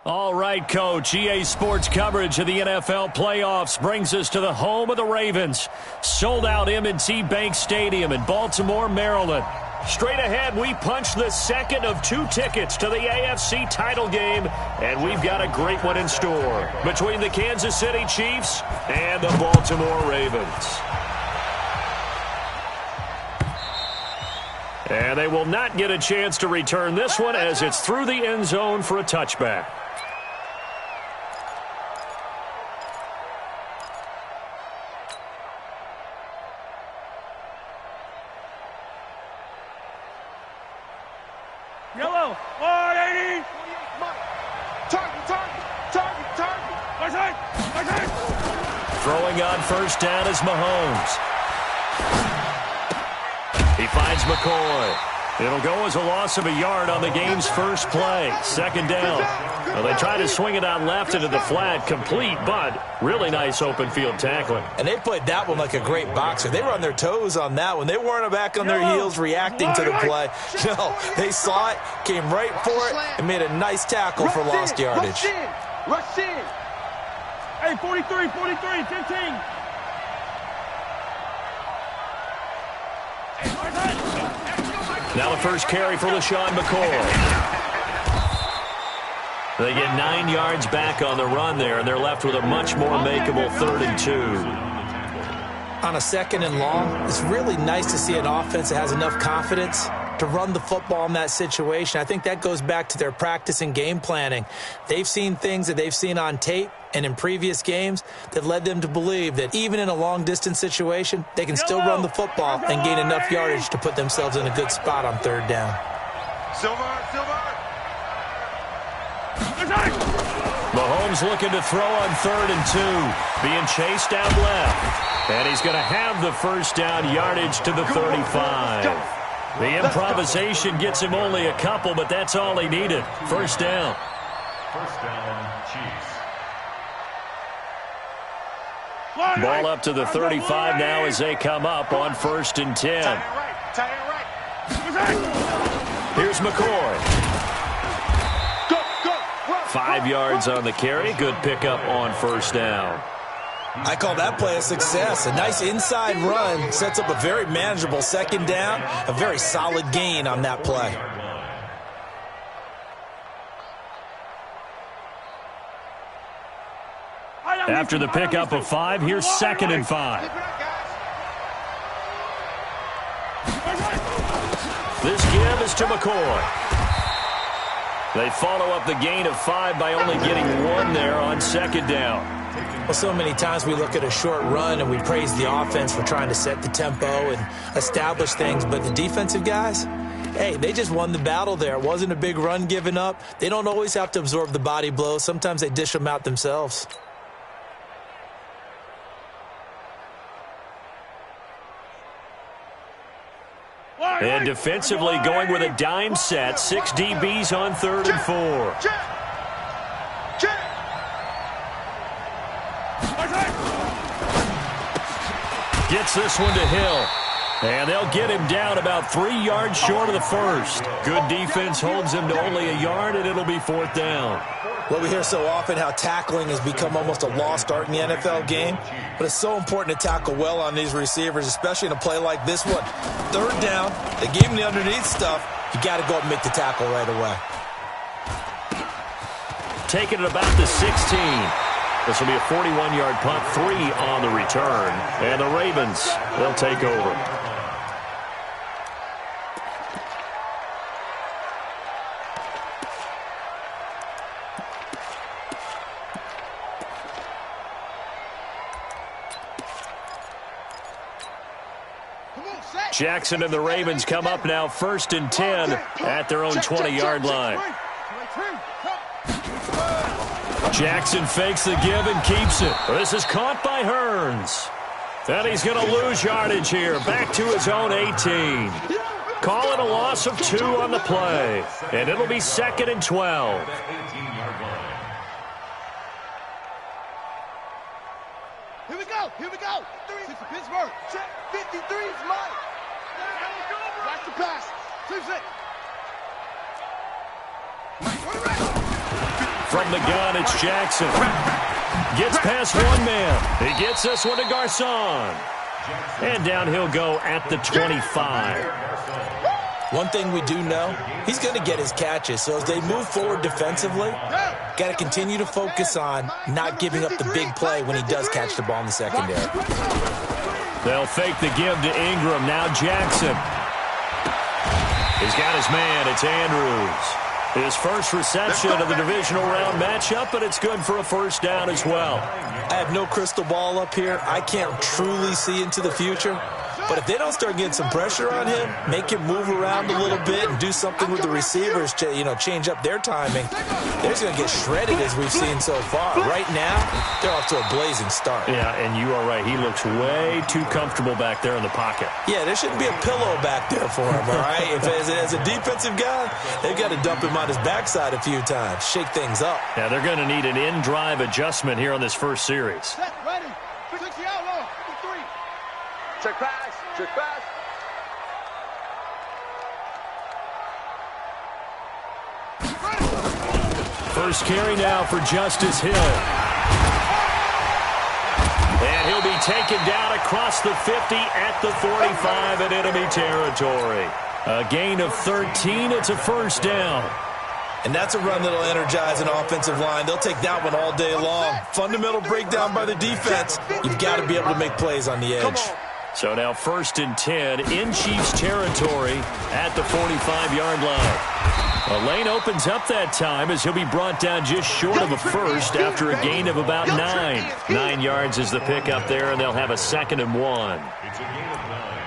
All right, Coach. EA Sports coverage of the NFL playoffs brings us to the home of the Ravens. Sold out M&T Bank Stadium in Baltimore, Maryland. Straight ahead, we punch the second of 2 tickets to the AFC title game, and we've got a great one in store between the Kansas City Chiefs and the Baltimore Ravens. And they will not get a chance to return this one as it's through the end zone for a touchback. Yellow, 180. Target. Throwing on first down is Mahomes. He finds McCoy. It'll go as a loss of a yard on the game's first play. Second down. Well, they try to swing it out left into the flat, complete, but really nice open field tackling. And they played that one like a great boxer. They were on their toes on that one. They weren't back on their heels reacting to the play. No, they saw it, came right for it, and made a nice tackle for lost yardage. Rush in. Hey, 43, 15. Now the first carry for LaShawn McCoy. They get 9 yards back on the run there, and they're left with a much more makeable 3rd and 2. On a 2nd and long, it's really nice to see an offense that has enough confidence to run the football in that situation. I think that goes back to their practice and game planning. They've seen things that they've seen on tape and in previous games that led them to believe that even in a long-distance situation, they can still run the football and gain enough yardage to put themselves in a good spot on 3rd down. Silver. Mahomes looking to throw on 3rd and 2, being chased out left. And he's going to have the first down yardage to the 35. The improvisation gets him only a couple, but that's all he needed. First down. First down, Chiefs. Ball up to the 35 now as they come up on 1st and 10. Here's McCoy. 5 yards on the carry. Good pickup on 1st down. I call that play a success. A nice inside run sets up a very manageable 2nd down. A very solid gain on that play. After the pickup of 5, here's 2nd and 5. This give is to McCoy. They follow up the gain of 5 by only getting 1 there on 2nd down. Well, so many times we look at a short run and we praise the offense for trying to set the tempo and establish things, but the defensive guys, hey, they just won the battle there. It wasn't a big run given up. They don't always have to absorb the body blows. Sometimes they dish them out themselves. And defensively going with a dime set. 6 DBs on 3rd and 4. Gets this one to Hill. And they'll get him down about 3 yards short of the first. Good defense holds him to only a yard, and it'll be 4th down. Well, we hear so often how tackling has become almost a lost art in the NFL game, but it's so important to tackle well on these receivers, especially in a play like this one. 3rd down, they gave him the underneath stuff. You got to go up and make the tackle right away. Taking it about the 16. This will be a 41-yard punt, 3 on the return. And the Ravens, they'll take over. Jackson and the Ravens come up now 1st and 10 at their own 20-yard line. Jackson fakes the give and keeps it. This is caught by Hearns. And he's going to lose yardage here. Back to his own 18. Call it a loss of 2 on the play. And it'll be 2nd and 12. Here we go. 3 for Pittsburgh. Check. 53 is mine. Watch the pass. 2-6. From the gun, it's Jackson. Gets past one man. He gets this one to Garcon. And down he'll go at the 25. One thing we do know, he's going to get his catches. So as they move forward defensively, got to continue to focus on not giving up the big play when he does catch the ball in the secondary. They'll fake the give to Ingram. Now Jackson. He's got his man. It's Andrews. His first reception of the divisional round matchup, but it's good for a first down as well. I have no crystal ball up here. I can't truly see into the future. But if they don't start getting some pressure on him, make him move around a little bit and do something with the receivers to, change up their timing, they're going to get shredded as we've seen so far. Right now, they're off to a blazing start. Yeah, and you are right. He looks way too comfortable back there in the pocket. Yeah, there shouldn't be a pillow back there for him, all right? If as a defensive guy, they've got to dump him on his backside a few times, shake things up. Yeah, they're going to need an in-drive adjustment here on this first series. Set, ready. 60 out low. 3. Check pass. Check pass. First carry now for Justice Hill. And he'll be taken down across the 50 at the 45 in enemy territory. A gain of 13. It's a first down. And that's a run that'll energize an offensive line. They'll take that one all day long. Fundamental breakdown by the defense. You've got to be able to make plays on the edge. So now 1st and 10 in Chiefs territory at the 45-yard line. A lane opens up that time as he'll be brought down just short of a first after a gain of about 9. 9 yards is the pickup there, and they'll have a 2nd and 1. It's a gain of 9.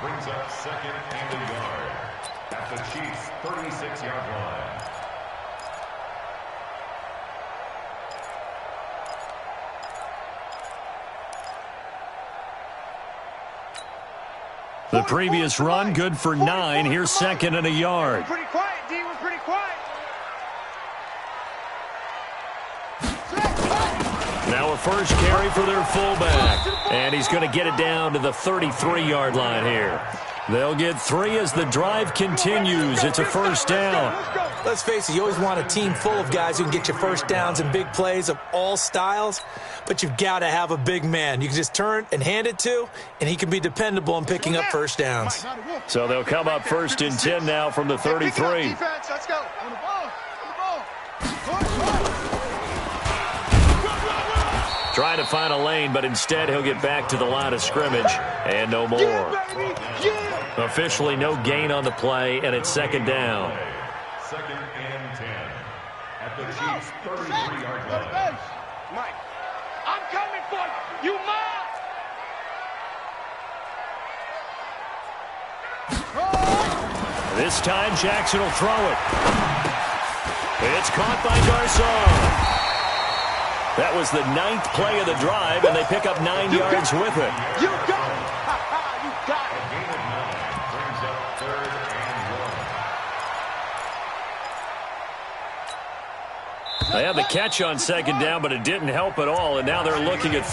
Brings up 2nd and a yard at the Chiefs' 36-yard line. The previous run, good for 9. Here's 2nd and a yard. Pretty quiet, D. We're pretty quiet. Now a first carry for their fullback. And he's going to get it down to the 33-yard line here. They'll get 3 as the drive continues. It's a first down. Let's face it, you always want a team full of guys who can get you first downs and big plays of all styles, but you've got to have a big man you can just turn and hand it to, and he can be dependable in picking up first downs. So they'll come up 1st and 10 now from the 33. Let's go. On the ball. Trying to find a lane, but instead he'll get back to the line of scrimmage and no more. Officially no gain on the play, and it's 2nd down. 2nd and 10 at the Chiefs' 33-yard line. Mike, I'm coming for you. You mine. This time Jackson will throw it. It's caught by Garcon. That was the 9th play of the drive, and they pick up 9 yards with it. You got it. You got it. A gain of 9 brings up 3rd and 1. They had the catch on 2nd down, but it didn't help at all, and now they're looking at 3rd.